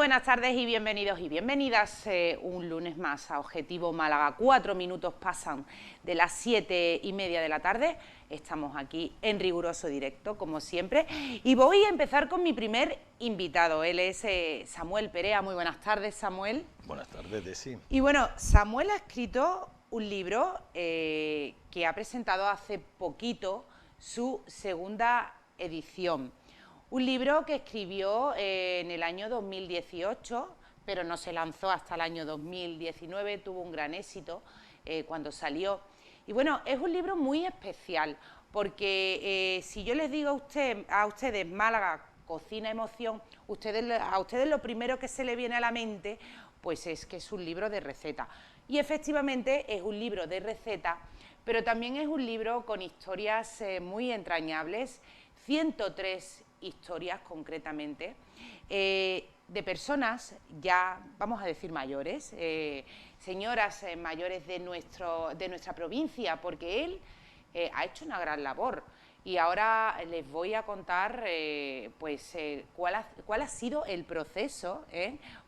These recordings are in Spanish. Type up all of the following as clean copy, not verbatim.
buenas tardes y bienvenidos y bienvenidas un lunes más a Objetivo Málaga. 4 minutos pasan de las 7:30 de la tarde. Estamos aquí en riguroso directo, como siempre. Y voy a empezar con mi primer invitado. Él es Samuel Perea. Muy buenas tardes, Samuel. Buenas tardes, Desi. Y bueno, Samuel ha escrito un libro que ha presentado hace poquito su segunda edición. Un libro que escribió en el año 2018, pero no se lanzó hasta el año 2019, tuvo un gran éxito cuando salió. Y bueno, es un libro muy especial, porque si yo les digo a ustedes Málaga, cocina, emoción, a ustedes lo primero que se les viene a la mente, pues es que es un libro de receta. Y efectivamente es un libro de receta, pero también es un libro con historias muy entrañables, 103 historias concretamente, de personas ya, vamos a decir mayores, señoras mayores de nuestra provincia, porque él ha hecho una gran labor. Y ahora les voy a contar cuál ha sido el proceso,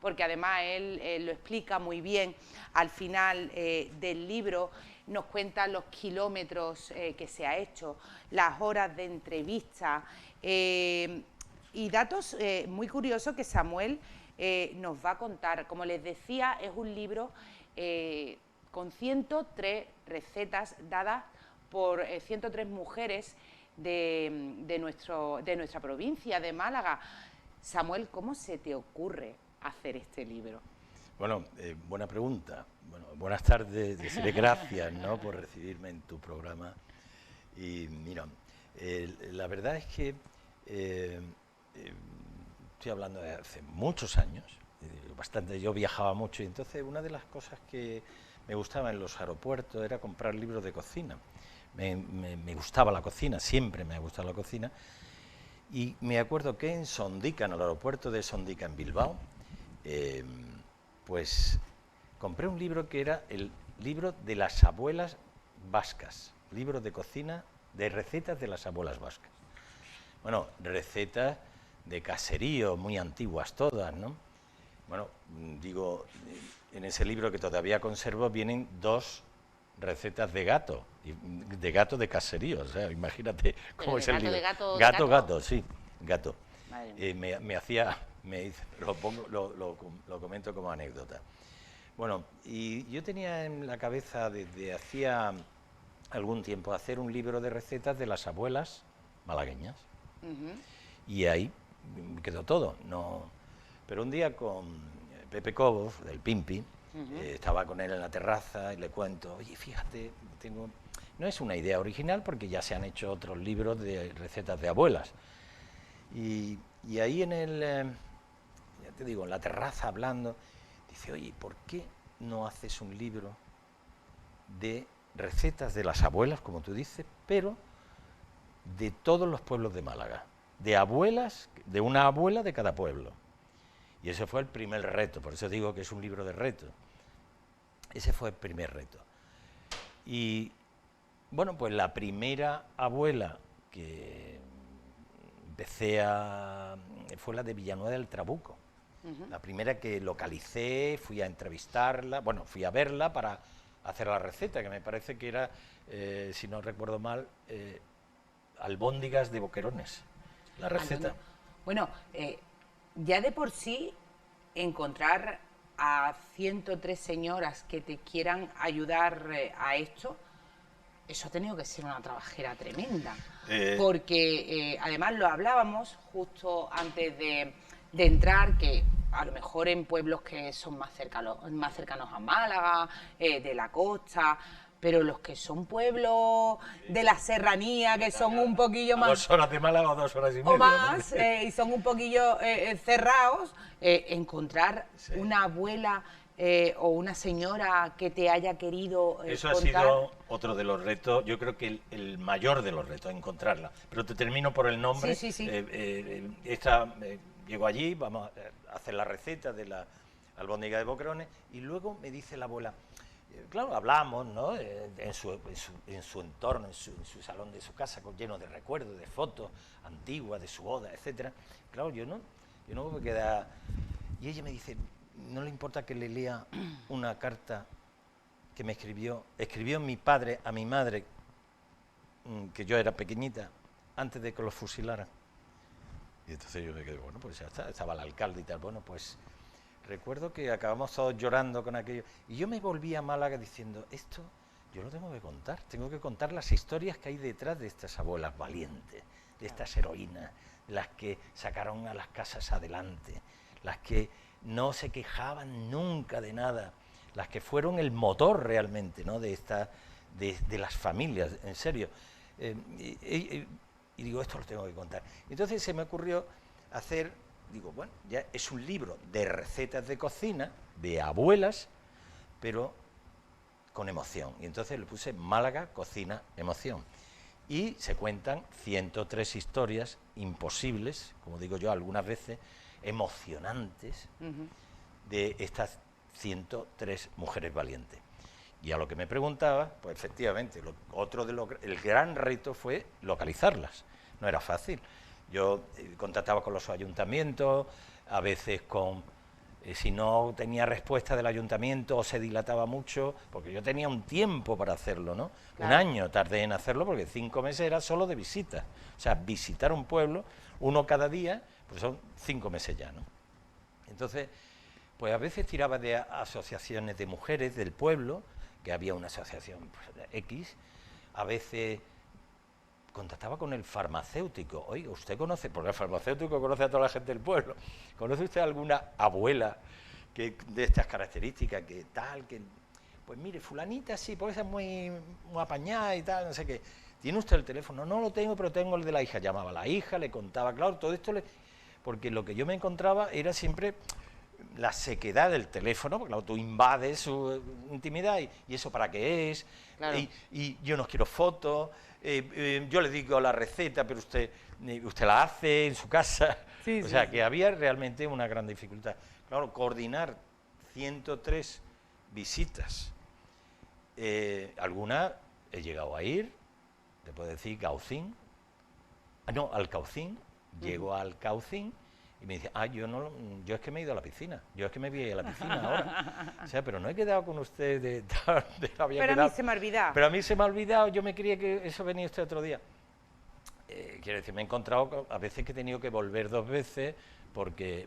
porque además él lo explica muy bien al final del libro. Nos cuenta los kilómetros que se ha hecho, las horas de entrevista y datos muy curiosos que Samuel nos va a contar. Como les decía, es un libro con 103 recetas dadas por 103 mujeres de nuestra provincia, de Málaga. Samuel, ¿cómo se te ocurre hacer este libro? Bueno, buena pregunta. Bueno, buenas tardes, Desiree, gracias, ¿no?, por recibirme en tu programa. Y mira, la verdad es que estoy hablando de hace muchos años, bastante. Yo viajaba mucho y entonces una de las cosas que me gustaba en los aeropuertos era comprar libros de cocina. Me gustaba la cocina, siempre me ha gustado la cocina. Y me acuerdo que en Sondica, en el aeropuerto de Sondica, en Bilbao, pues compré un libro que era el libro de las abuelas vascas, libro de cocina de recetas de las abuelas vascas. Bueno, recetas de caserío, muy antiguas todas, ¿no? Bueno, digo, en ese libro que todavía conservo vienen 2 recetas de gato de caserío, o sea, imagínate cómo es el libro. Gato, sí, gato. Lo comento como anécdota. Bueno, y yo tenía en la cabeza desde hacía algún tiempo hacer un libro de recetas de las abuelas malagueñas. Y ahí quedó todo. No, pero un día con Pepe Cobos, del Pimpi, estaba con él en la terraza y le cuento, oye, fíjate, no es una idea original porque ya se han hecho otros libros de recetas de abuelas. Y ahí ya te digo, en la terraza hablando, dice, oye, ¿por qué no haces un libro de recetas de las abuelas, como tú dices, pero de todos los pueblos de Málaga, de abuelas, de una abuela de cada pueblo? Y ese fue el primer reto, por eso digo que es un libro de reto. Ese fue el primer reto. Y bueno, pues la primera abuela que fue la de Villanueva del Trabuco. La primera que localicé, fui a entrevistarla, bueno, fui a verla para hacer la receta, que me parece que era, si no recuerdo mal, albóndigas de boquerones, la receta. Bueno, ya de por sí encontrar a 103 señoras que te quieran ayudar a esto, eso ha tenido que ser una trabajera tremenda, porque además lo hablábamos justo antes de entrar, que a lo mejor en pueblos que son más cercanos a Málaga, de la costa, pero los que son pueblos de la serranía, que son un poquillo más... 2 horas de Málaga o 2 horas y media. O más, ¿no? Y son un poquillo cerrados, encontrar una abuela o una señora que te haya querido Eso contar. Ha sido otro de los retos, yo creo que el mayor de los retos, encontrarla. Pero te termino por el nombre. Sí. Llego allí, vamos a hacer la receta de la albóndiga de boquerones y luego me dice la abuela, claro, hablamos, ¿no?, en su entorno, en su salón de su casa, lleno de recuerdos, de fotos antiguas, de su boda, etcétera. Claro, yo no me puedo quedar. Y ella me dice, ¿no le importa que le lea una carta que me escribió mi padre a mi madre, que yo era pequeñita, antes de que los fusilaran? Y entonces yo me quedé, bueno, pues ya está, estaba el alcalde y tal. Bueno, pues recuerdo que acabamos todos llorando con aquello. Y yo me volví a Málaga diciendo, esto yo lo tengo que contar las historias que hay detrás de estas abuelas valientes, de estas heroínas, las que sacaron a las casas adelante, las que no se quejaban nunca de nada, las que fueron el motor realmente, ¿no?, de las familias, en serio. Y digo, esto lo tengo que contar. Entonces se me ocurrió hacer, digo, bueno, ya es un libro de recetas de cocina, de abuelas, pero con emoción. Y entonces le puse Málaga, cocina, emoción. Y se cuentan 103 historias imposibles, como digo yo algunas veces, emocionantes, de estas 103 mujeres valientes. Y a lo que me preguntaba, pues efectivamente, el gran reto fue localizarlas. No era fácil. Yo contactaba con los ayuntamientos, a veces si no tenía respuesta del ayuntamiento o se dilataba mucho, porque yo tenía un tiempo para hacerlo, ¿no? Claro. Un año tardé en hacerlo porque 5 meses era solo de visitas. O sea, visitar un pueblo, uno cada día, pues son 5 meses ya, ¿no? Entonces, pues a veces tiraba de asociaciones de mujeres del pueblo, que había una asociación pues, X, a veces contactaba con el farmacéutico. Oiga, ¿usted conoce? Porque el farmacéutico conoce a toda la gente del pueblo. ¿Conoce usted alguna abuela de estas características, que tal, que... Pues mire, fulanita sí, porque esa es muy apañada y tal, no sé qué. ¿Tiene usted el teléfono? No lo tengo, pero tengo el de la hija. Llamaba a la hija, le contaba, claro, todo esto porque lo que yo me encontraba era siempre la sequedad del teléfono, porque claro, tú invades su intimidad y eso para qué es, claro. y yo no quiero fotos, yo le digo la receta, pero usted la hace en su casa, sí, o sea, que había realmente una gran dificultad. Claro, coordinar 103 visitas, algunas he llegado a ir, te puedo decir, Alcaucín, llego a Alcaucín, y me dice, yo es que me he ido a la piscina, yo es que me voy a la piscina ahora. O sea, pero no he quedado con usted Pero a mí se me ha olvidado. Pero a mí se me ha olvidado, yo me creía que eso venía usted otro día. Quiero decir, me he encontrado a veces que he tenido que volver 2 veces porque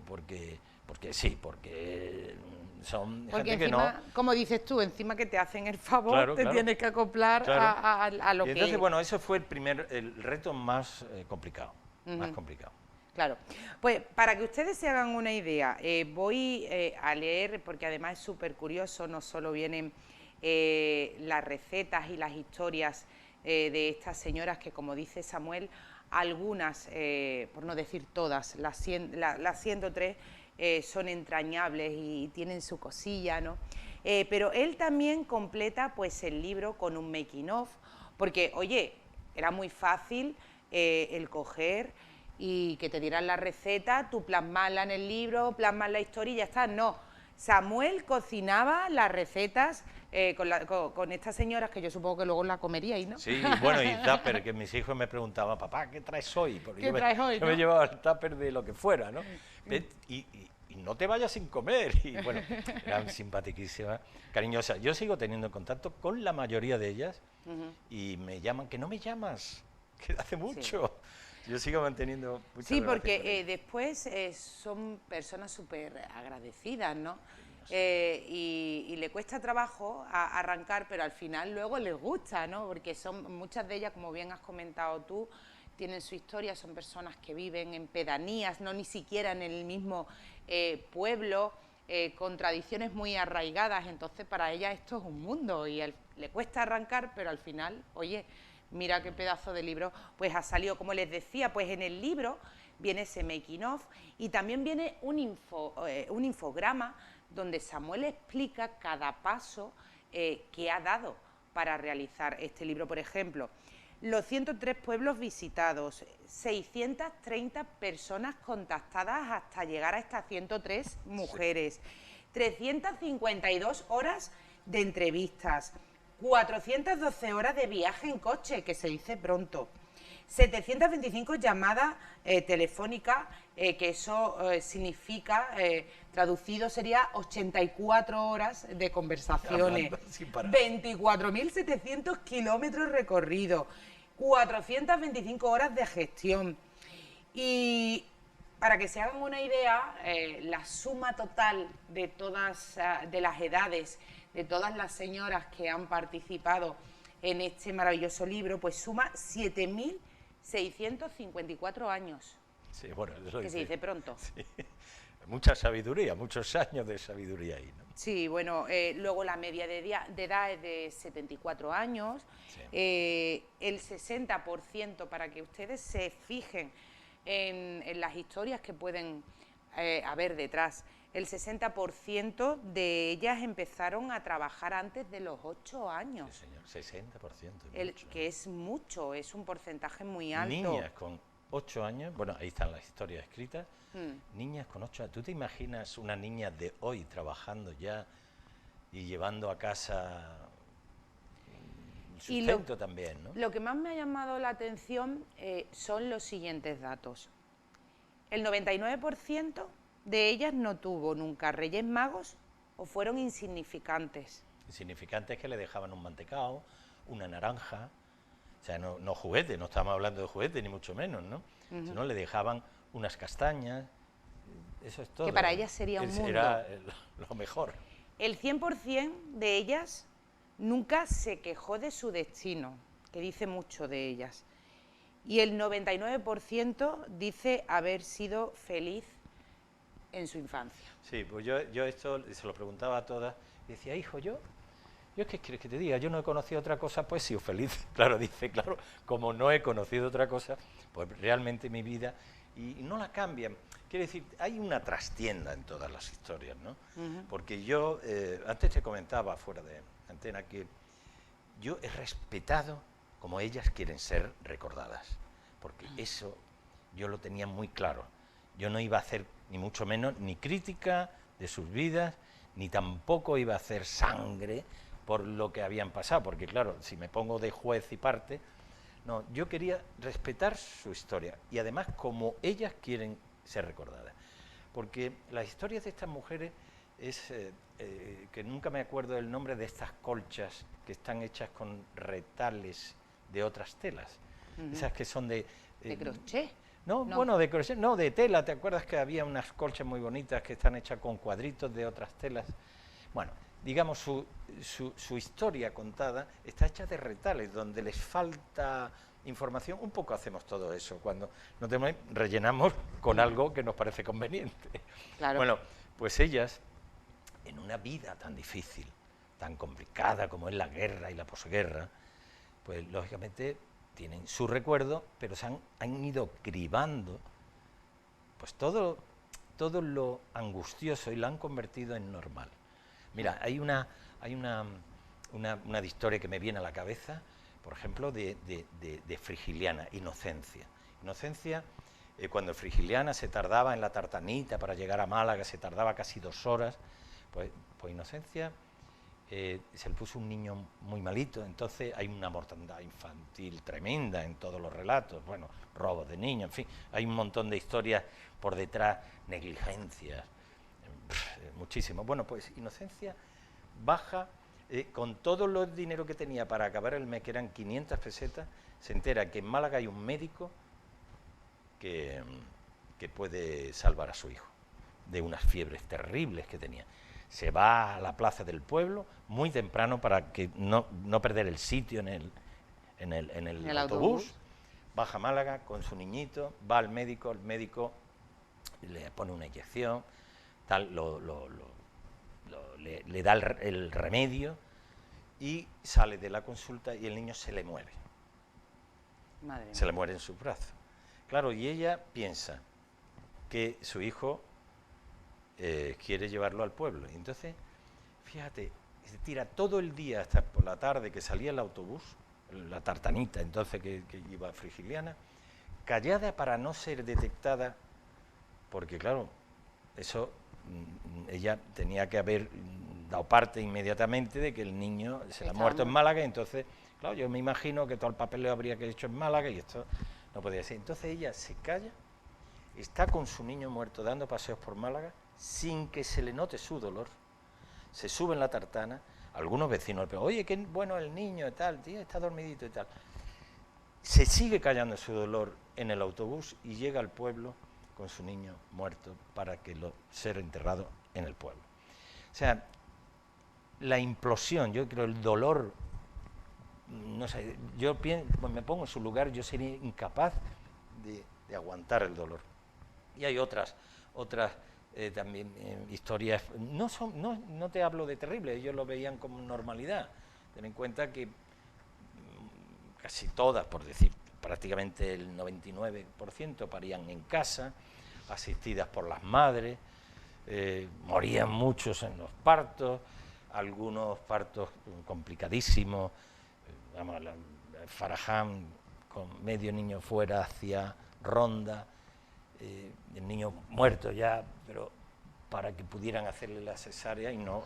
son porque gente encima, que no... como dices tú, encima que te hacen el favor, claro, te tienes que acoplar a lo que... Entonces, bueno, eso fue el reto más complicado, más complicado. Claro, pues para que ustedes se hagan una idea, voy a leer, porque además es súper curioso, no solo vienen las recetas y las historias de estas señoras que, como dice Samuel, algunas, por no decir todas, las 103 son entrañables y tienen su cosilla, ¿no? Pero él también completa pues el libro con un making of, porque, oye, era muy fácil el coger y que te dieran la receta, tú plasmarla en el libro, plasmas la historia y ya está. No, Samuel cocinaba las recetas con estas señoras, que yo supongo que luego la comeríais, ¿no? Sí, bueno, y tupper, que mis hijos me preguntaban, papá, ¿qué traes hoy? Porque ¿Qué traes hoy? Yo me llevaba el tupper de lo que fuera, ¿no? Y no te vayas sin comer. Y bueno, eran simpaticísimas, cariñosas. Yo sigo teniendo contacto con la mayoría de ellas y me llaman, que no me llamas, que hace mucho. Sí. Yo sigo manteniendo mucha sí, porque después son personas súper agradecidas, ¿no? Y le cuesta trabajo arrancar, pero al final luego les gusta, ¿no? Porque son muchas de ellas, como bien has comentado tú, tienen su historia, son personas que viven en pedanías, no ni siquiera en el mismo pueblo, con tradiciones muy arraigadas, entonces para ellas esto es un mundo y le cuesta arrancar, pero al final, oye, mira qué pedazo de libro pues ha salido. Como les decía, pues en el libro viene ese making of y también viene un infograma donde Samuel explica cada paso que ha dado para realizar este libro. Por ejemplo, los 103 pueblos visitados, 630 personas contactadas hasta llegar a estas 103 mujeres, 352 horas de entrevistas, 412 horas de viaje en coche, que se dice pronto, 725 llamadas telefónicas, que eso significa, traducido sería 84 horas de conversaciones, 24.700 kilómetros recorridos, 425 horas de gestión. Y para que se hagan una idea, la suma total de todas de las edades, de todas las señoras que han participado en este maravilloso libro, pues suma 7.654 años. Sí, bueno, eso que se dice pronto. Sí. Mucha sabiduría, muchos años de sabiduría ahí, ¿no? Sí, bueno, luego la media de edad es de 74 años. Sí. El 60%, para que ustedes se fijen en las historias que pueden haber detrás, el 60% de ellas empezaron a trabajar antes de los 8 años. Sí, señor, 60%. Que es mucho, es un porcentaje muy alto. Niñas con 8 años, bueno, ahí están las historias escritas, niñas con 8 años. ¿Tú te imaginas una niña de hoy trabajando ya y llevando a casa sustento también, ¿no? Lo que más me ha llamado la atención son los siguientes datos. El 99% de ellas no tuvo nunca Reyes Magos o fueron insignificantes. Insignificantes que le dejaban un mantecao, una naranja, o sea, no juguetes, no estamos hablando de juguetes ni mucho menos, ¿no? Sino le dejaban unas castañas, eso es todo. Que para ellas sería un mundo. Era lo mejor. El 100% de ellas nunca se quejó de su destino, que dice mucho de ellas. Y el 99% dice haber sido feliz en su infancia. Sí, pues yo esto se lo preguntaba a todas y decía, hijo, yo ¿qué quieres que te diga? Yo no he conocido otra cosa, pues he sido feliz. Claro, dice, claro, como no he conocido otra cosa, pues realmente mi vida, y no la cambian. Quiere decir, hay una trastienda en todas las historias, ¿no? Porque yo, antes te comentaba fuera de antena que yo he respetado como ellas quieren ser recordadas, porque eso yo lo tenía muy claro. Yo no iba a hacer ni mucho menos ni crítica de sus vidas, ni tampoco iba a hacer sangre por lo que habían pasado, porque claro, si me pongo de juez y parte, no, yo quería respetar su historia y además como ellas quieren ser recordadas, porque las historias de estas mujeres es que nunca me acuerdo del nombre de estas colchas que están hechas con retales de otras telas, esas que son de crochet. No, bueno, de crochet, no, de tela. ¿Te acuerdas que había unas colchas muy bonitas que están hechas con cuadritos de otras telas? Bueno, digamos, su historia contada está hecha de retales, donde les falta información. Un poco hacemos todo eso, cuando no tenemos, rellenamos con algo que nos parece conveniente. Claro. Bueno, pues ellas, en una vida tan difícil, tan complicada como es la guerra y la posguerra, pues lógicamente tienen su recuerdo, pero se han ido cribando pues todo lo angustioso y lo han convertido en normal. Mira, hay una historia que me viene a la cabeza, por ejemplo, de Frigiliana, Inocencia. Inocencia, cuando Frigiliana se tardaba en la tartanita para llegar a Málaga, se tardaba casi 2 horas, pues Inocencia se le puso un niño muy malito, entonces hay una mortandad infantil tremenda en todos los relatos, bueno, robos de niños, en fin, hay un montón de historias por detrás, negligencias, muchísimo. Bueno, pues Inocencia baja, con todo el dinero que tenía para acabar el mes, que eran 500 pesetas, se entera que en Málaga hay un médico que puede salvar a su hijo de unas fiebres terribles que tenía. Se va a la plaza del pueblo muy temprano para que no perder el sitio en el autobús. Baja a Málaga con su niñito, va al médico, el médico le pone una inyección, tal, le da el remedio y sale de la consulta y el niño se le muere. Madre mía. Se le muere en su brazo. Claro, y ella piensa que su hijo quiere llevarlo al pueblo. Y entonces, fíjate, se tira todo el día hasta por la tarde que salía el autobús, la tartanita entonces que iba a Frigiliana, callada para no ser detectada, porque claro, eso ella tenía que haber dado parte inmediatamente de que el niño se le ha muerto en Málaga, y entonces, claro, yo me imagino que todo el papeleo habría que hecho en Málaga y esto, no podía ser. Entonces ella se calla, está con su niño muerto dando paseos por Málaga sin que se le note su dolor. Se sube en la tartana, algunos vecinos le preguntan, oye, qué bueno el niño y tal, tío, está dormidito y tal. Se sigue callando su dolor en el autobús y llega al pueblo con su niño muerto para que sea enterrado en el pueblo. O sea, la implosión, yo creo, el dolor, no sé, yo me pongo en su lugar, yo sería incapaz de aguantar el dolor. Y hay otras también historias, no te hablo de terribles, ellos lo veían como normalidad. Ten en cuenta que casi todas, por decir prácticamente el 99%, parían en casa, asistidas por las madres, morían muchos en los partos, algunos partos complicadísimos, vamos, Faraján con medio niño fuera hacia Ronda, el niño muerto ya, pero para que pudieran hacerle la cesárea y no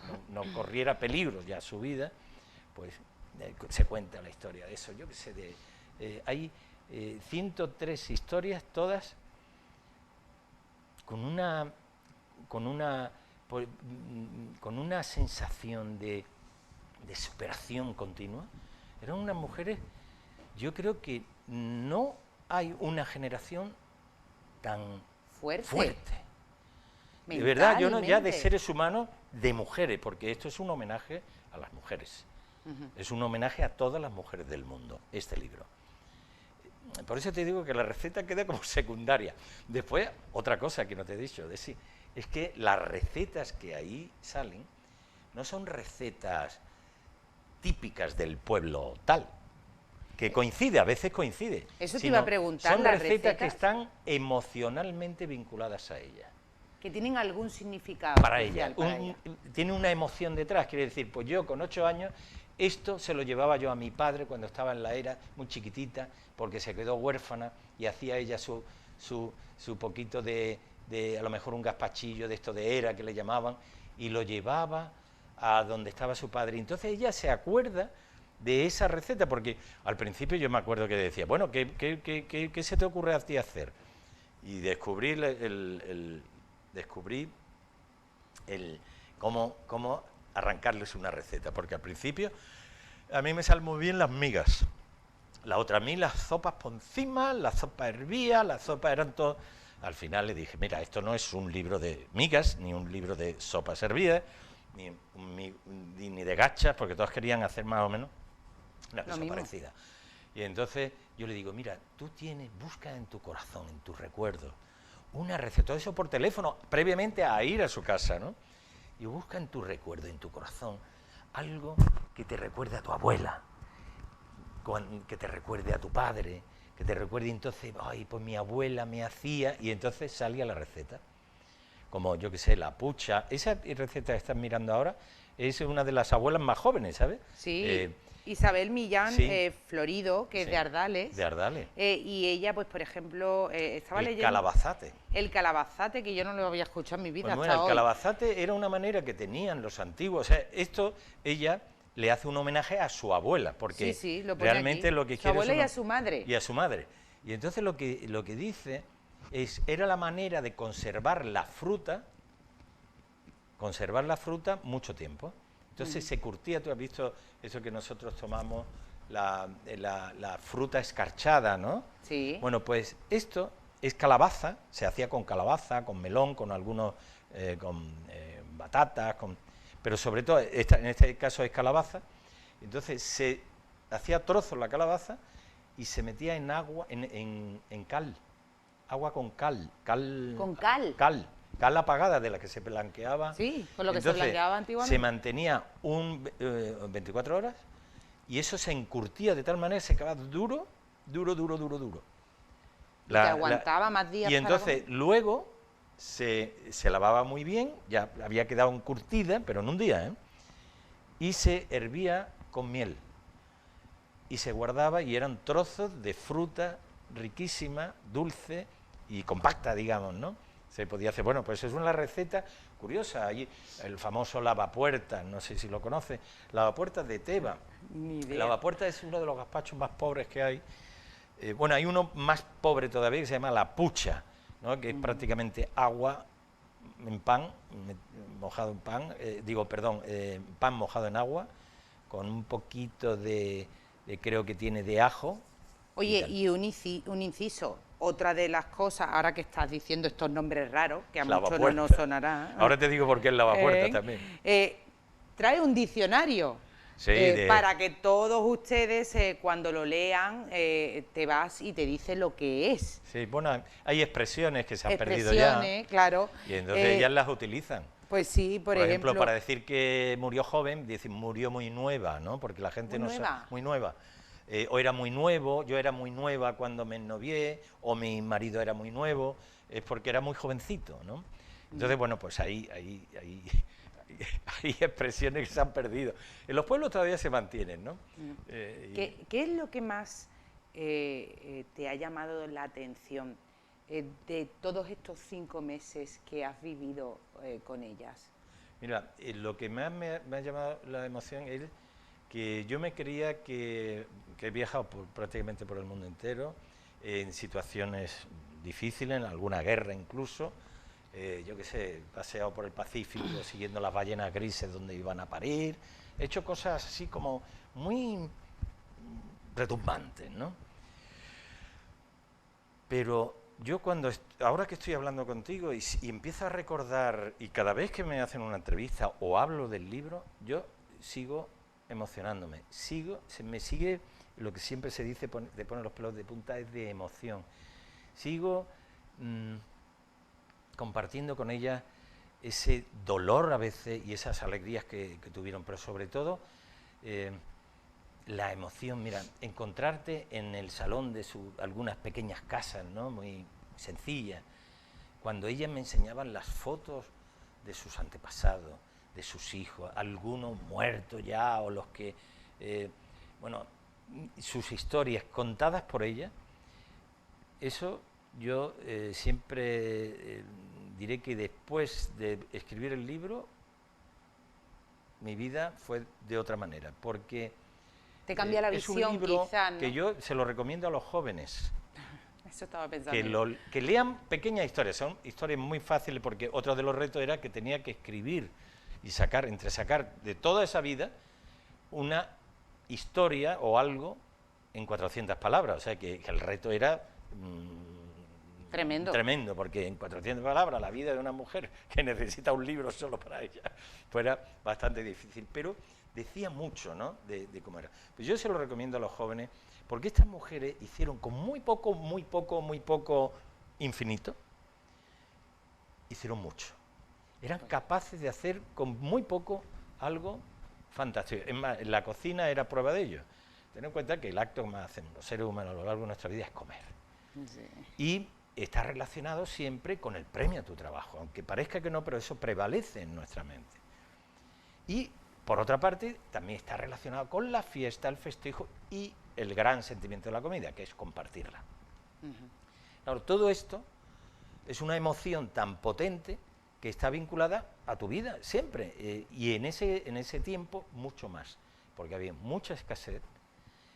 corriera peligro ya su vida, pues se cuenta la historia de eso. Yo qué sé, hay 103 historias, todas con una sensación de superación continua. Eran unas mujeres, yo creo que no hay una generación tan fuerte. De verdad, yo no ya de seres humanos, de mujeres, porque esto es un homenaje a las mujeres. Es un homenaje a todas las mujeres del mundo, este libro. Por eso te digo que la receta queda como secundaria. Después, otra cosa que no te he dicho, es que las recetas que ahí salen no son recetas típicas del pueblo tal, que coincide, a veces coincide. Eso te iba a preguntar, son recetas que están emocionalmente vinculadas a ella. Que tienen algún significado para ella. Tiene una emoción detrás, quiere decir, pues yo con 8 años, esto se lo llevaba yo a mi padre cuando estaba en la era, muy chiquitita, porque se quedó huérfana y hacía ella su poquito de a lo mejor un gazpachillo de esto de era que le llamaban, y lo llevaba a donde estaba su padre. Entonces ella se acuerda de esa receta, porque al principio yo me acuerdo que decía, bueno, ¿qué se te ocurre a ti hacer? Y descubrí cómo arrancarles una receta, porque al principio a mí me salen muy bien las migas, la otra a mí las sopas por encima, la sopa hervía, las sopas eran todo. Al final le dije, mira, esto no es un libro de migas, ni un libro de sopas hervidas, ni de gachas, porque todos querían hacer más o menos una cosa parecida. Y entonces yo le digo, mira, tú busca en tu corazón, en tu recuerdo, una receta, todo eso por teléfono, previamente a ir a su casa, ¿no? Y busca en tu recuerdo, en tu corazón, algo que te recuerde a tu abuela, que te recuerde a tu padre, que te recuerde, entonces, ay, pues mi abuela me hacía, y entonces salía la receta. Como, yo qué sé, la pucha, esa receta que estás mirando ahora es una de las abuelas más jóvenes, ¿sabes? Sí, Isabel Millán, sí, Florido, que es de Ardales. De Ardales. Y ella, pues, por ejemplo, estaba leyendo... calabazate. El calabazate, que yo no lo había escuchado en mi vida pues, hasta el calabazate era una manera que tenían los antiguos. O sea, esto, ella le hace un homenaje a su abuela, porque lo pone realmente aquí. Lo que su quiere abuela es y a su madre. Y a su madre. Y entonces lo que dice era la manera de conservar la fruta mucho tiempo. Entonces se curtía, tú has visto eso que nosotros tomamos, la fruta escarchada, ¿no? Sí. Bueno, pues esto es calabaza, se hacía con calabaza, con melón, con algunos, batatas, pero sobre todo, en este caso es calabaza. Entonces se hacía trozos la calabaza y se metía en agua, en cal, agua con cal. ¿Con cal? Cal apagada, de la que se blanqueaba. Sí, con lo que entonces, se blanqueaba antiguamente. Se mantenía 24 horas y eso se encurtía de tal manera que se quedaba duro. Y te aguantaba más días. Y entonces luego se lavaba muy bien, ya había quedado encurtida, pero en un día, ¿eh? Y se hervía con miel. Y se guardaba y eran trozos de fruta riquísima, dulce y compacta, digamos, ¿no? Se podía hacer, bueno, pues es una receta curiosa, allí el famoso lavapuertas, no sé si lo conoce, lavapuertas de Teba. Ni idea. Lavapuertas es uno de los gazpachos más pobres que hay, Bueno, hay uno más pobre todavía que se llama la pucha, ¿no? Que es prácticamente agua en pan, mojado en pan, pan mojado en agua, con un poquito creo que tiene de ajo. Oye, y un inciso, otra de las cosas, ahora que estás diciendo estos nombres raros, que a muchos no nos sonará. Ahora te digo por qué es lavapuertas también. Trae un diccionario. Sí, para que todos ustedes, cuando lo lean, te vas y te dice lo que es. Sí, bueno, hay expresiones que se han perdido ya. Claro. Y entonces ellas las utilizan. Pues sí, por ejemplo, para decir que murió joven, dicen murió muy nueva, ¿no? Porque la gente no sabe. Muy nueva. O era muy nuevo, yo era muy nueva cuando me ennovié, o mi marido era muy nuevo, es porque era muy jovencito, ¿no? Entonces, bueno, pues ahí hay expresiones que se han perdido. En los pueblos todavía se mantienen, ¿no? ¿Qué es lo que más te ha llamado la atención de todos estos 5 meses que has vivido con ellas? Mira, lo que más me ha llamado la emoción es que yo me creía que he viajado prácticamente por el mundo entero, en situaciones difíciles, en alguna guerra incluso. Yo qué sé, paseado por el Pacífico siguiendo las ballenas grises donde iban a parir, he hecho cosas así como muy retumbantes, ¿no? Pero yo ahora que estoy hablando contigo y empiezo a recordar, y cada vez que me hacen una entrevista o hablo del libro, yo sigo emocionándome, me sigue lo que siempre se dice de poner los pelos de punta, es de emoción. Sigo compartiendo con ella ese dolor a veces y esas alegrías que tuvieron, pero sobre todo la emoción, mira, encontrarte en el salón de algunas pequeñas casas, ¿no? Muy sencillas, cuando ellas me enseñaban las fotos de sus antepasados, de sus hijos, algunos muertos ya o los que, sus historias contadas por ella, eso yo siempre diré que después de escribir el libro, mi vida fue de otra manera, porque te cambia la visión, es un libro quizá, ¿no? que yo se lo recomiendo a los jóvenes. Eso estaba pensando. Que lean pequeñas historias, son historias muy fáciles, porque otro de los retos era que tenía que escribir y sacar de toda esa vida una historia o algo en 400 palabras, o sea que el reto era tremendo, porque en 400 palabras la vida de una mujer que necesita un libro solo para ella, pues era bastante difícil, pero decía mucho, ¿no?, de cómo era. Pues yo se lo recomiendo a los jóvenes, porque estas mujeres hicieron con muy poco infinito, hicieron mucho. Eran capaces de hacer con muy poco algo fantástico. Es más, la cocina era prueba de ello. Ten en cuenta que el acto que más hacen los seres humanos a lo largo de nuestra vida es comer. Sí. Y está relacionado siempre con el premio a tu trabajo, aunque parezca que no, pero eso prevalece en nuestra mente. Y, por otra parte, también está relacionado con la fiesta, el festejo y el gran sentimiento de la comida, que es compartirla. Claro, todo esto es una emoción tan potente que está vinculada a tu vida siempre, y en ese tiempo mucho más, porque había mucha escasez,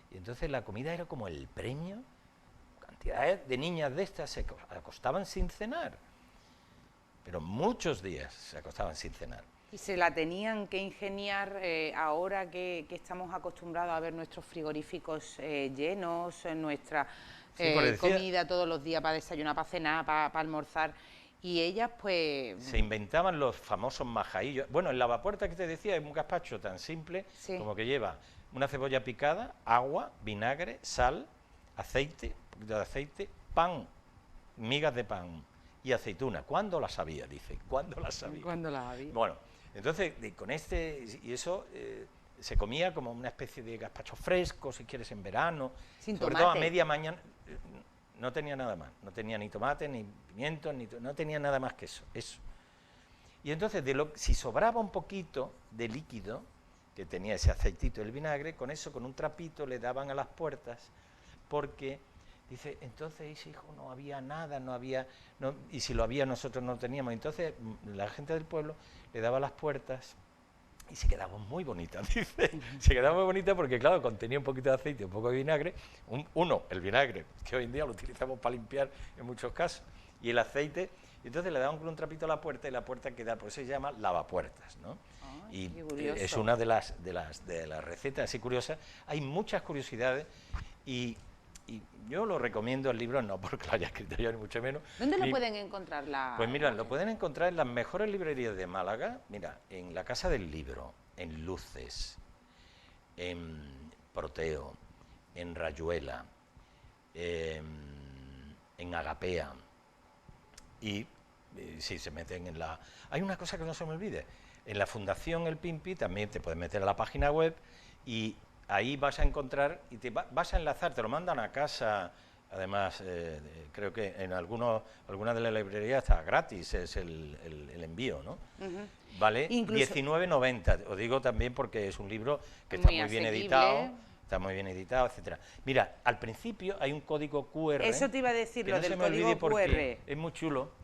y entonces la comida era como el premio. Cantidades de niñas de estas se acostaban sin cenar, pero muchos días se acostaban sin cenar. Y se la tenían que ingeniar ahora que estamos acostumbrados a ver nuestros frigoríficos llenos, nuestra comida todos los días para desayunar, para cenar, para almorzar. Y ellas, pues... Se inventaban los famosos majaillos. Bueno, el lavapuertas que te decía es un gazpacho tan simple, sí, como que lleva una cebolla picada, agua, vinagre, sal, aceite, un poquito de aceite, pan, migas de pan y aceituna. ¿Cuándo las había? Dice. ¿Cuándo las había? ¿Cuándo las había? Bueno, entonces con y eso se comía como una especie de gazpacho fresco, si quieres, en verano. Sin sobre tomate. todo a media mañana. No tenía nada más, no tenía ni tomate, ni pimiento, no tenía nada más que eso. Y entonces, si sobraba un poquito de líquido, que tenía ese aceitito del vinagre, con eso, con un trapito, le daban a las puertas, porque, dice, entonces, hijo, no había nada, y si lo había nosotros no lo teníamos. Entonces, la gente del pueblo le daba a las puertas y se quedaba muy bonita, dice. Se quedaba muy bonita porque, claro, contenía un poquito de aceite, un poco de vinagre. El vinagre, que hoy en día lo utilizamos para limpiar en muchos casos, y el aceite. Y entonces le daban con un trapito a la puerta y la puerta queda, por eso se llama lavapuertas, ¿no? Ay, Y qué curioso. es una de las recetas así curiosas. Hay muchas curiosidades y yo lo recomiendo el libro, no porque lo haya escrito yo ni mucho menos. ¿Dónde lo pueden encontrar? Pues mira, lo pueden encontrar en las mejores librerías de Málaga, mira, en la Casa del Libro, en Luces, en Proteo, en Rayuela, en Agapea, y si se meten en la... Hay una cosa que no se me olvide, en la Fundación El Pimpi también te puedes meter a la página web y ahí vas a encontrar y vas a enlazar, te lo mandan a casa. Además, creo que en algunas de las librerías está gratis, es el envío, ¿no? Vale, Incluso 19,90. Os digo también porque es un libro que está muy bien editado, etcétera. Mira, al principio hay un código QR. Eso te iba a decir, que lo no del se me código olvide porque QR. es muy chulo.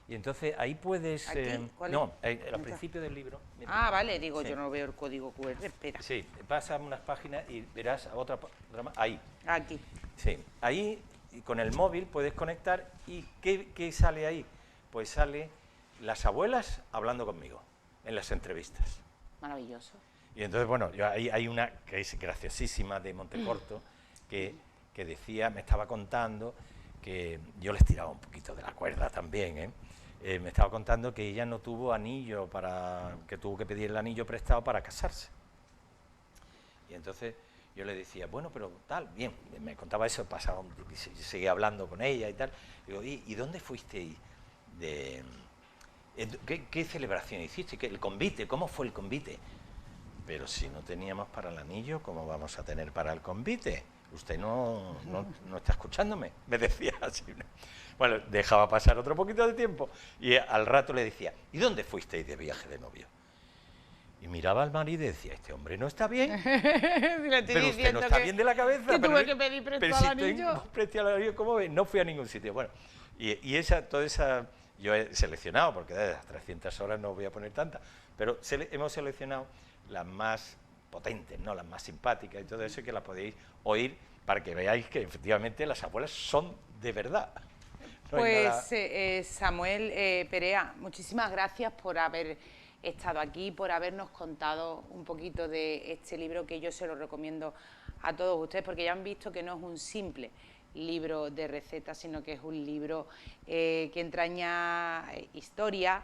Y entonces ahí puedes... ¿Aquí? ¿Cuál no, es? al principio del libro. Mira. Ah, vale, digo, Sí. yo no veo el código QR, espera. Sí, pasa unas páginas y verás a otra más. Ahí. Aquí. Sí, ahí con el móvil puedes conectar y ¿qué sale ahí? Pues sale las abuelas hablando conmigo en las entrevistas. Maravilloso. Y entonces, bueno, ahí hay una que es graciosísima de Montecorto que decía, me estaba contando que yo les tiraba un poquito de la cuerda también, me estaba contando que ella no tuvo anillo que tuvo que pedir el anillo prestado para casarse. Y entonces yo le decía, bueno, pero tal, bien, me contaba eso, pasaba, seguía hablando con ella y tal. Digo, ¿y dónde fuisteis? ¿Qué celebración hiciste? ¿El convite? ¿Cómo fue el convite? Pero si no teníamos para el anillo, ¿cómo vamos a tener para el convite? Usted no está escuchándome, me decía así. Bueno, dejaba pasar otro poquito de tiempo y al rato le decía, ¿y dónde fuisteis de viaje de novio? Y miraba al marido y decía, este hombre no está bien, pero usted no está bien de la cabeza. Que tuve que pedir prestado el anillo. Prestado el anillo, ¿cómo ves? No fui a ningún sitio. Bueno, y toda esa, yo he seleccionado, porque de las 300 horas no voy a poner tantas, pero hemos seleccionado las más potentes, ¿no? Las más simpáticas y todo eso, que las podéis oír para que veáis que efectivamente las abuelas son de verdad. No pues Samuel Perea, muchísimas gracias por haber estado aquí, por habernos contado un poquito de este libro, que yo se lo recomiendo a todos ustedes, porque ya han visto que no es un simple libro de recetas, sino que es un libro que entraña historia,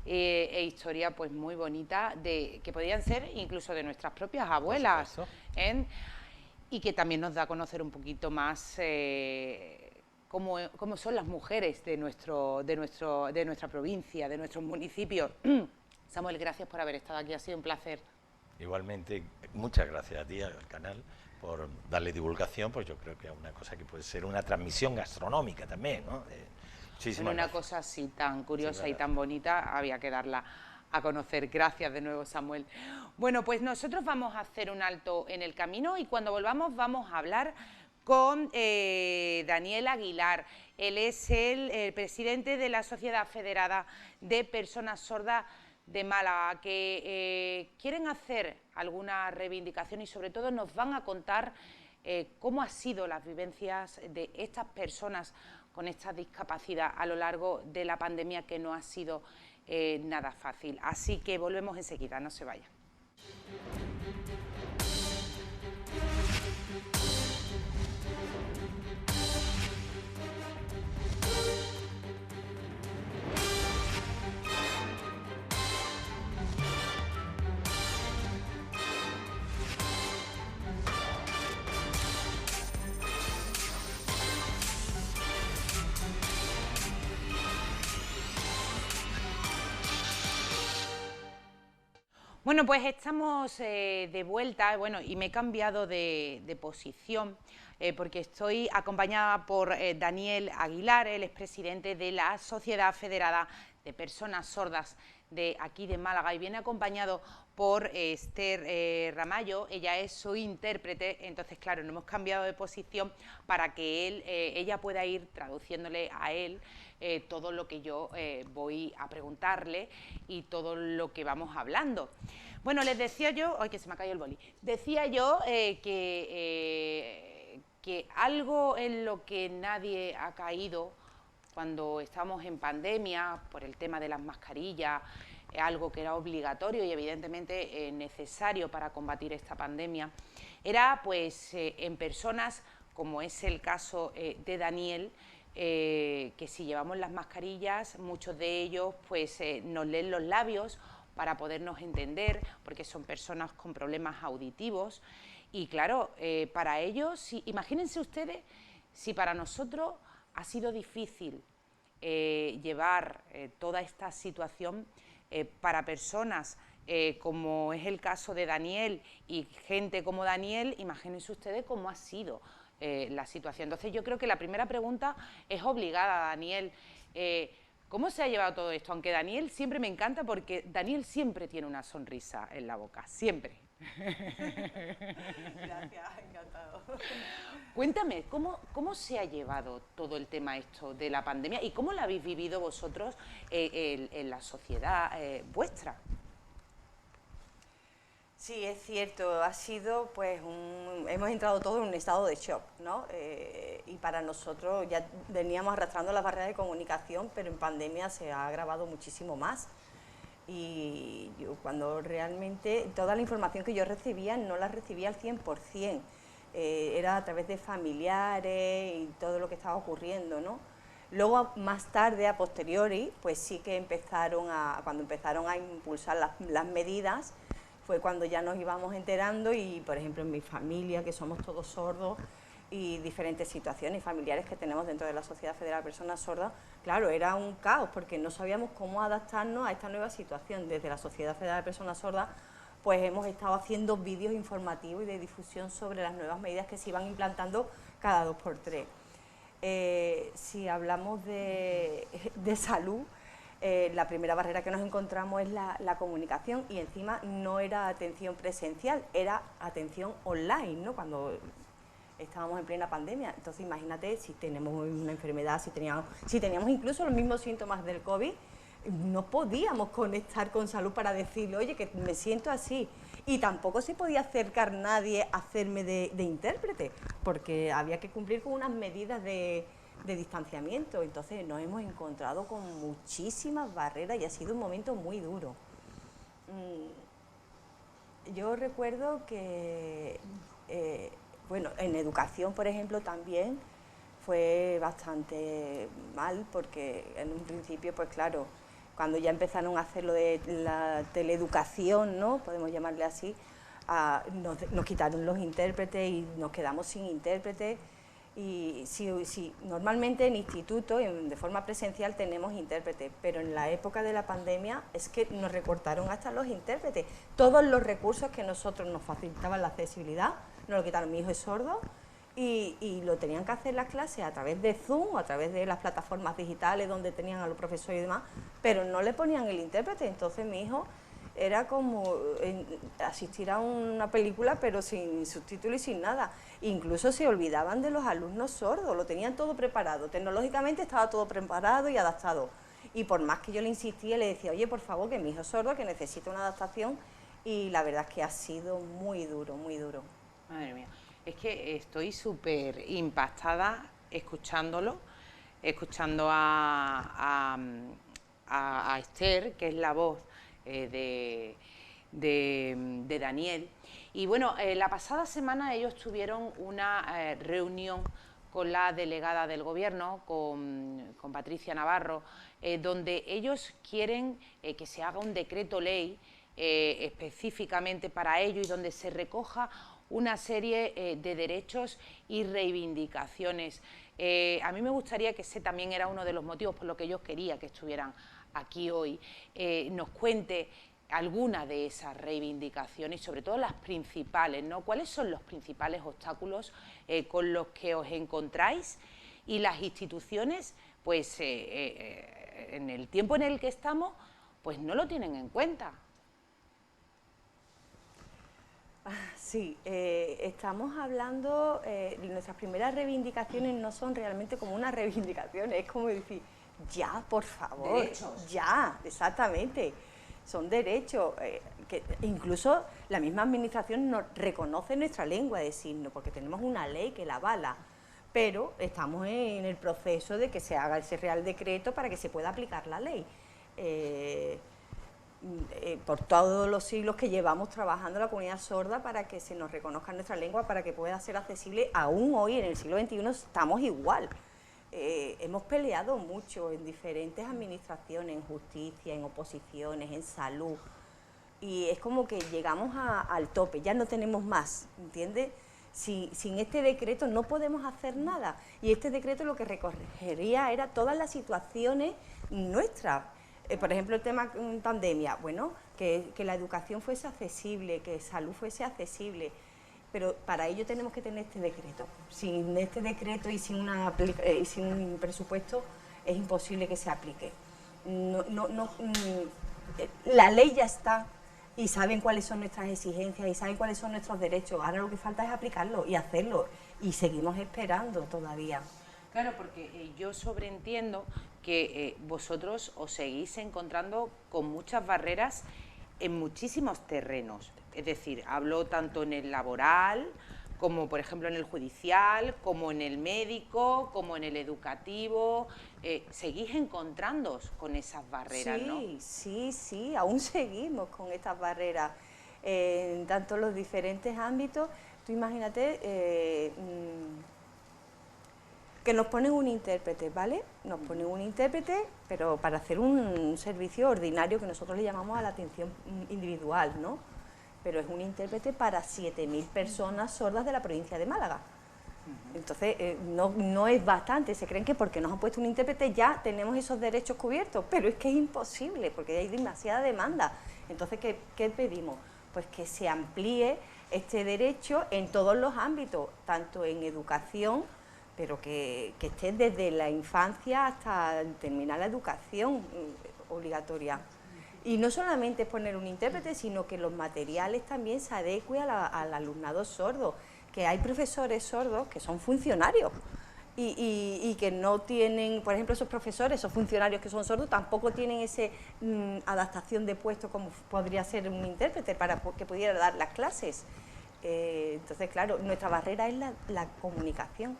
historia pues muy bonita, que podían ser incluso de nuestras propias abuelas, y que también nos da a conocer un poquito más cómo son las mujeres de nuestra provincia, de nuestros municipios. Samuel, gracias por haber estado aquí, ha sido un placer. Igualmente, muchas gracias a ti, al canal, por darle divulgación, pues yo creo que es una cosa que puede ser una transmisión gastronómica también, ¿no? Bueno, una cosa así tan curiosa y tan bonita, había que darla a conocer. Gracias de nuevo, Samuel. Bueno, pues nosotros vamos a hacer un alto en el camino y cuando volvamos vamos a hablar con Daniel Aguilar. Él es el presidente de la Sociedad Federada de Personas Sordas de Málaga, que quieren hacer alguna reivindicación y sobre todo nos van a contar cómo han sido las vivencias de estas personas con esta discapacidad a lo largo de la pandemia, que no ha sido nada fácil. Así que volvemos enseguida, no se vayan. Bueno, pues estamos de vuelta, bueno, y me he cambiado de posición porque estoy acompañada por Daniel Aguilar, él es presidente de la Sociedad Federada de Personas Sordas de aquí de Málaga, y viene acompañado por Esther Ramallo. Ella es su intérprete, entonces claro, nos hemos cambiado de posición para que ella pueda ir traduciéndole a él todo lo que yo voy a preguntarle y todo lo que vamos hablando. Bueno, les decía yo, ay, que se me ha caído el boli, decía yo que algo en lo que nadie ha caído cuando estamos en pandemia, por el tema de las mascarillas, algo que era obligatorio y evidentemente necesario para combatir esta pandemia, era pues en personas, como es el caso de Daniel, que si llevamos las mascarillas, muchos de ellos pues nos leen los labios para podernos entender, porque son personas con problemas auditivos. Y claro, para ellos, imagínense ustedes si para nosotros ha sido difícil llevar toda esta situación para personas como es el caso de Daniel y gente como Daniel, imagínense ustedes cómo ha sido la situación. Entonces yo creo que la primera pregunta es obligada, Daniel. ¿Cómo se ha llevado todo esto? Aunque Daniel siempre me encanta porque Daniel siempre tiene una sonrisa en la boca, siempre. Gracias, encantado. Cuéntame, ¿cómo se ha llevado todo el tema esto de la pandemia y cómo lo habéis vivido vosotros en la sociedad vuestra? Sí, es cierto, ha sido pues hemos entrado todos en un estado de shock, ¿no? Y para nosotros ya veníamos arrastrando las barreras de comunicación, pero en pandemia se ha agravado muchísimo más. Y yo cuando realmente toda la información que yo recibía no la recibía al 100%, era a través de familiares y todo lo que estaba ocurriendo, ¿no? Luego, más tarde, a posteriori, pues sí que cuando empezaron a impulsar las medidas, fue cuando ya nos íbamos enterando y, por ejemplo, en mi familia, que somos todos sordos, y diferentes situaciones familiares que tenemos dentro de la Sociedad Federal de Personas Sordas, claro, era un caos porque no sabíamos cómo adaptarnos a esta nueva situación. Desde la Sociedad Federal de Personas Sordas, pues hemos estado haciendo vídeos informativos y de difusión sobre las nuevas medidas que se iban implantando cada 2 por 3. Si hablamos de salud, la primera barrera que nos encontramos es la comunicación, y encima no era atención presencial, era atención online, ¿no? Cuando estábamos en plena pandemia. Entonces imagínate si tenemos una enfermedad, si teníamos incluso los mismos síntomas del COVID, no podíamos conectar con salud para decirle, oye, que me siento así. Y tampoco se podía acercar nadie a hacerme de intérprete, porque había que cumplir con unas medidas de distanciamiento. Entonces nos hemos encontrado con muchísimas barreras y ha sido un momento muy duro. Yo recuerdo que, bueno, en educación, por ejemplo, también fue bastante mal, porque en un principio, pues claro, cuando ya empezaron a hacer lo de la teleeducación, ¿no?, podemos llamarle así, nos quitaron los intérpretes y nos quedamos sin intérpretes. Y si normalmente en instituto, de forma presencial, tenemos intérpretes, pero en la época de la pandemia es que nos recortaron hasta los intérpretes. Todos los recursos que nosotros nos facilitaban la accesibilidad, nos lo quitaron. Mi hijo es sordo y lo tenían que hacer las clases a través de Zoom o a través de las plataformas digitales donde tenían a los profesores y demás, pero no le ponían el intérprete. Entonces mi hijo era como asistir a una película pero sin subtítulos y sin nada. Incluso se olvidaban de los alumnos sordos, lo tenían todo preparado, tecnológicamente estaba todo preparado y adaptado. Y por más que yo le insistía, le decía, oye, por favor, que mi hijo es sordo, que necesita una adaptación, y la verdad es que ha sido muy duro, muy duro. Madre mía, es que estoy súper impactada escuchando a Esther, que es la voz de Daniel. Y bueno, la pasada semana ellos tuvieron una reunión con la delegada del Gobierno, con Patricia Navarro, donde ellos quieren que se haga un decreto ley específicamente para ello y donde se recoja una serie de derechos y reivindicaciones. A mí me gustaría, que ese también era uno de los motivos por los que yo quería que estuvieran aquí hoy, nos cuente alguna de esas reivindicaciones y sobre todo las principales, ¿no? ¿Cuáles son los principales obstáculos con los que os encontráis? Y las instituciones, pues en el tiempo en el que estamos, pues no lo tienen en cuenta. Sí, estamos hablando, nuestras primeras reivindicaciones no son realmente como unas reivindicaciones, es como decir, ya, por favor, Derechos. ya, exactamente. son derechos que incluso la misma administración nos reconoce nuestra lengua de signos, porque tenemos una ley que la avala, pero estamos en el proceso de que se haga ese Real Decreto para que se pueda aplicar la ley. Por todos los siglos que llevamos trabajando la comunidad sorda para que se nos reconozca nuestra lengua, para que pueda ser accesible, aún hoy en el siglo XXI estamos igual. Hemos peleado mucho en diferentes administraciones, en justicia, en oposiciones, en salud, y es como que llegamos al tope, ya no tenemos más, ¿entiendes? Sin este decreto no podemos hacer nada, y este decreto lo que recogería era todas las situaciones nuestras. Por ejemplo, el tema pandemia, bueno, que la educación fuese accesible, que salud fuese accesible, pero para ello tenemos que tener este decreto. Sin este decreto y sin un presupuesto es imposible que se aplique. La ley ya está y saben cuáles son nuestras exigencias y saben cuáles son nuestros derechos. Ahora lo que falta es aplicarlo y hacerlo, y seguimos esperando todavía. Claro, porque yo sobreentiendo que vosotros os seguís encontrando con muchas barreras en muchísimos terrenos. Es decir, hablo tanto en el laboral, como por ejemplo en el judicial, como en el médico, como en el educativo. Seguís encontrándoos con esas barreras, ¿no? Sí, aún seguimos con estas barreras en tanto los diferentes ámbitos. Tú imagínate que nos ponen un intérprete, ¿vale? Nos ponen un intérprete, pero para hacer un servicio ordinario que nosotros le llamamos a la atención individual, ¿no? Pero es un intérprete para 7.000 personas sordas de la provincia de Málaga. Entonces, no es bastante, se creen que porque nos han puesto un intérprete ya tenemos esos derechos cubiertos, pero es que es imposible, porque hay demasiada demanda. Entonces, ¿qué pedimos? Pues que se amplíe este derecho en todos los ámbitos, tanto en educación, pero que esté desde la infancia hasta terminar la educación obligatoria. Y no solamente es poner un intérprete, sino que los materiales también se adecuen al alumnado sordo, que hay profesores sordos que son funcionarios y que no tienen, por ejemplo, esos profesores, esos funcionarios que son sordos, tampoco tienen esa adaptación de puesto como podría ser un intérprete para que pudiera dar las clases. Entonces, claro, nuestra barrera es la comunicación.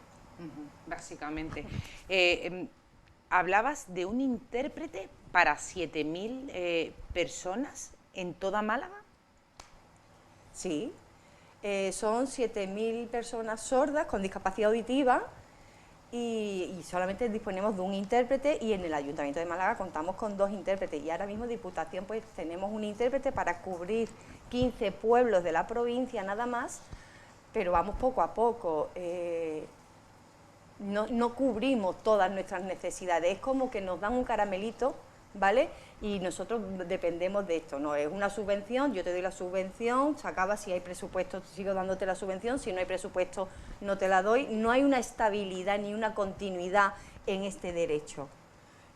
Básicamente. Hablabas de un intérprete para 7.000 personas en toda Málaga. Sí, son 7.000 personas sordas con discapacidad auditiva y solamente disponemos de un intérprete, y en el Ayuntamiento de Málaga contamos con 2 intérpretes, y ahora mismo Diputación pues tenemos un intérprete para cubrir 15 pueblos de la provincia nada más, pero vamos poco a poco. No cubrimos todas nuestras necesidades, es como que nos dan un caramelito, ¿vale? Y nosotros dependemos de esto, no es una subvención, yo te doy la subvención, se acaba, si hay presupuesto sigo dándote la subvención, si no hay presupuesto no te la doy, no hay una estabilidad ni una continuidad en este derecho.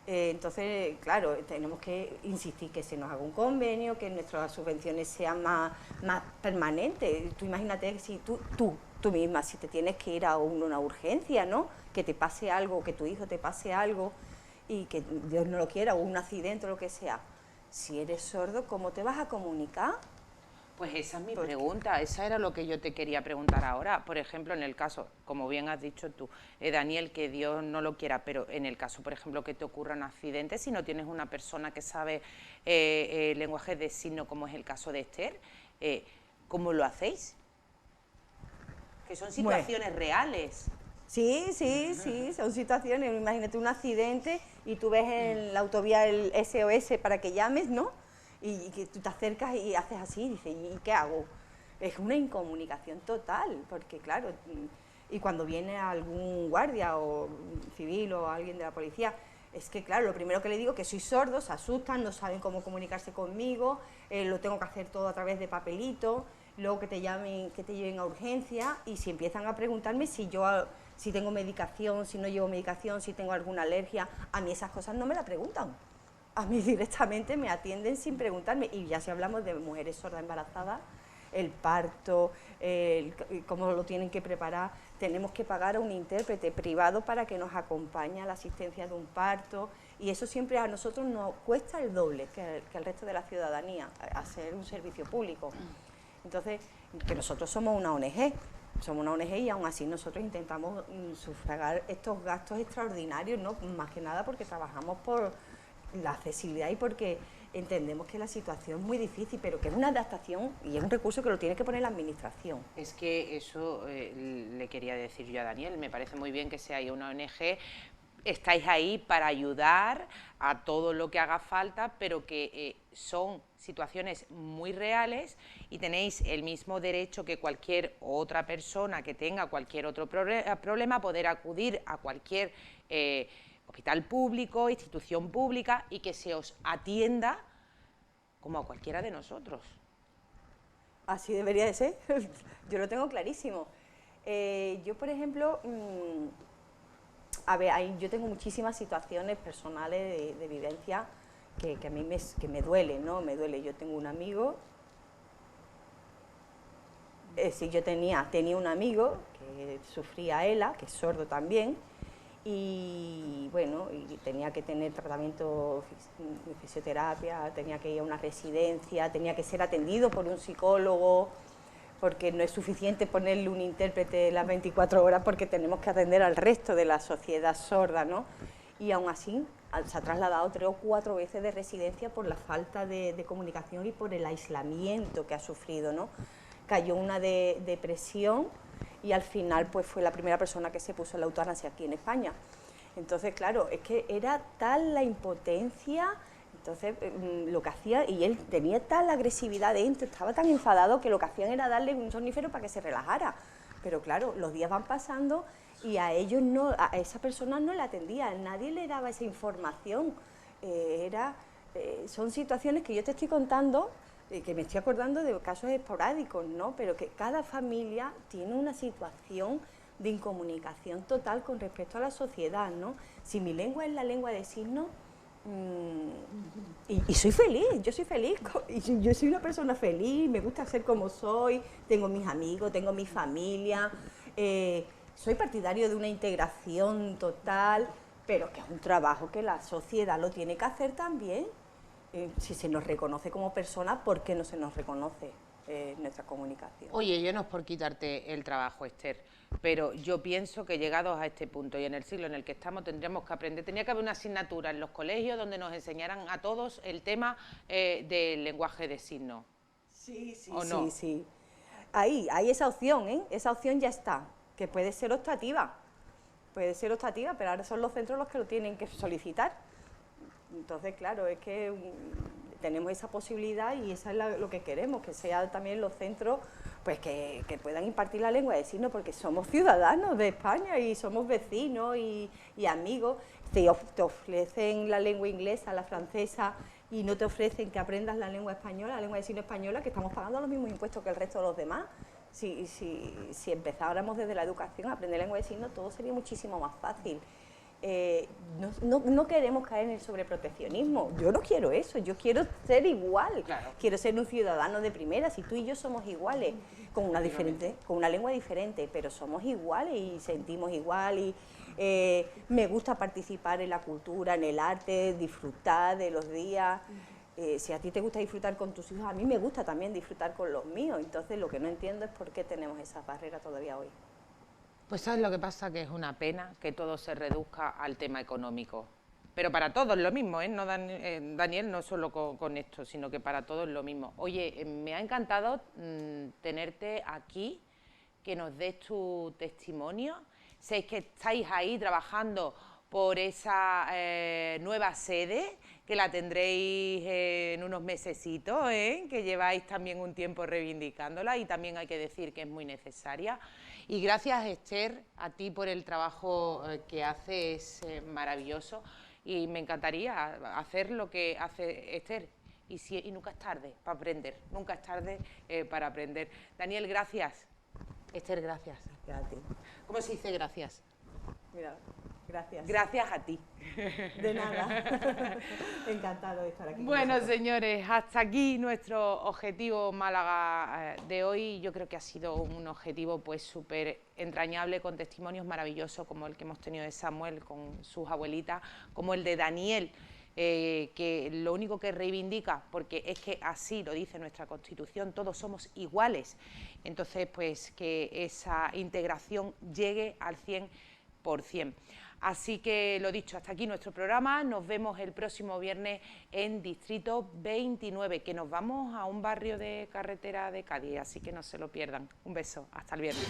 Entonces, claro, tenemos que insistir que se nos haga un convenio, que nuestras subvenciones sean más permanentes. Tú imagínate si tú misma, si te tienes que ir a una urgencia, ¿no? Que te pase algo, que tu hijo te pase algo y que Dios no lo quiera, o un accidente o lo que sea. Si eres sordo, ¿cómo te vas a comunicar? Pues esa es mi pregunta, esa era lo que yo te quería preguntar ahora. Por ejemplo, en el caso, como bien has dicho tú, Daniel, que Dios no lo quiera, pero en el caso, por ejemplo, que te ocurran accidentes, si no tienes una persona que sabe lenguaje de signos, como es el caso de Esther, ¿cómo lo hacéis? Que son situaciones reales. Sí, son situaciones. Imagínate un accidente y tú ves en la autovía el SOS para que llames, ¿no? Y que tú te acercas y haces así, y dices, ¿y qué hago? Es una incomunicación total, porque claro, y cuando viene algún guardia o civil o alguien de la policía, es que claro, lo primero que le digo es que soy sordo, se asustan, no saben cómo comunicarse conmigo, lo tengo que hacer todo a través de papelito, luego que te llamen, que te lleven a urgencia, y si empiezan a preguntarme si tengo medicación, si no llevo medicación, si tengo alguna alergia, a mí esas cosas no me la preguntan. A mí directamente me atienden sin preguntarme, y ya si hablamos de mujeres sordas embarazadas, el parto, cómo lo tienen que preparar. Tenemos que pagar a un intérprete privado para que nos acompañe a la asistencia de un parto, y eso siempre a nosotros nos cuesta el doble que al resto de la ciudadanía, hacer un servicio público. Entonces, que nosotros somos una ONG y aún así nosotros intentamos sufragar estos gastos extraordinarios, ¿no? Más que nada porque trabajamos por la accesibilidad y porque entendemos que la situación es muy difícil, pero que es una adaptación y es un recurso que lo tiene que poner la administración. Es que eso le quería decir yo a Daniel, me parece muy bien que seáis una ONG, estáis ahí para ayudar a todo lo que haga falta, pero que son situaciones muy reales y tenéis el mismo derecho que cualquier otra persona que tenga cualquier otro problema, poder acudir a cualquier hospital público, institución pública, y que se os atienda como a cualquiera de nosotros. Así debería de ser, yo lo tengo clarísimo. Yo, por ejemplo, a ver, yo tengo muchísimas situaciones personales de vivencia que a mí me duelen, ¿no? Me duele. Yo tengo un amigo, sí, yo tenía un amigo que sufría ELA, que es sordo también, y bueno, y tenía que tener tratamiento de fisioterapia, tenía que ir a una residencia, tenía que ser atendido por un psicólogo, porque no es suficiente ponerle un intérprete las 24 horas, porque tenemos que atender al resto de la sociedad sorda, ¿no? Y aún así se ha trasladado 3 o 4 veces de residencia por la falta de comunicación y por el aislamiento que ha sufrido, ¿no? Cayó una depresión y al final pues fue la primera persona que se puso en la eutanasia aquí en España. Entonces, claro, es que era tal la impotencia. Entonces, lo que hacía, y él tenía tal agresividad dentro, estaba tan enfadado que lo que hacían era darle un somnífero para que se relajara. Pero claro, los días van pasando y a ellos no, a esa persona no la atendía, nadie le daba esa información. Son situaciones que yo te estoy contando, que me estoy acordando de casos esporádicos, ¿no? Pero que cada familia tiene una situación de incomunicación total con respecto a la sociedad, ¿no? Si mi lengua es la lengua de signos, y soy feliz, yo soy feliz, y yo soy una persona feliz, me gusta ser como soy, tengo mis amigos, tengo mi familia, soy partidario de una integración total, pero que es un trabajo que la sociedad lo tiene que hacer también. Si se nos reconoce como personas, ¿por qué no se nos reconoce nuestra comunicación? Oye, yo no es por quitarte el trabajo, Esther, pero yo pienso que llegados a este punto y en el siglo en el que estamos tendríamos que aprender, tenía que haber una asignatura en los colegios donde nos enseñaran a todos el tema del lenguaje de signos. Sí, sí, ¿O no? sí, sí. Ahí hay esa opción, ¿eh? Esa opción ya está, que puede ser optativa, pero ahora son los centros los que lo tienen que solicitar. Entonces, claro, es que tenemos esa posibilidad y eso es lo que queremos, que sea también los centros pues que puedan impartir la lengua de signos, porque somos ciudadanos de España y somos vecinos y amigos. Te ofrecen la lengua inglesa, la francesa, y no te ofrecen que aprendas la lengua española, la lengua de signos española, que estamos pagando los mismos impuestos que el resto de los demás. Si empezáramos desde la educación a aprender lengua de signos, todo sería muchísimo más fácil. No queremos caer en el sobreproteccionismo. Yo no quiero eso, yo quiero ser igual. Claro. Quiero ser un ciudadano de primera. Si tú y yo somos iguales, con una lengua diferente, pero somos iguales y sentimos igual. Y me gusta participar en la cultura, en el arte, disfrutar de los días. Si a ti te gusta disfrutar con tus hijos, a mí me gusta también disfrutar con los míos. Entonces, lo que no entiendo es por qué tenemos esas barreras todavía hoy. Pues ¿sabes lo que pasa? Que es una pena que todo se reduzca al tema económico. Pero para todos lo mismo, ¿eh? No, Daniel, no solo con esto, sino que para todos lo mismo. Oye, me ha encantado tenerte aquí, que nos des tu testimonio. Sé que estáis ahí trabajando por esa nueva sede, que la tendréis en unos mesecitos, ¿eh? Que lleváis también un tiempo reivindicándola y también hay que decir que es muy necesaria. Y gracias, Esther, a ti por el trabajo que haces, es maravilloso, y me encantaría hacer lo que hace Esther, y nunca es tarde para aprender, nunca es tarde para aprender. Daniel, gracias. Esther, gracias. Gracias a ti. ¿Cómo se dice gracias? Mira. Gracias. Gracias a ti. De nada. Encantado de estar aquí. Bueno, señores, hasta aquí nuestro objetivo Málaga de hoy. Yo creo que ha sido un objetivo pues súper entrañable, con testimonios maravillosos como el que hemos tenido de Samuel con sus abuelitas, como el de Daniel, que lo único que reivindica, porque es que así lo dice nuestra Constitución, todos somos iguales. Entonces, pues que esa integración llegue al 100%. Así que lo dicho, hasta aquí nuestro programa. Nos vemos el próximo viernes en Distrito 29, que nos vamos a un barrio de carretera de Cádiz, así que no se lo pierdan. Un beso, hasta el viernes.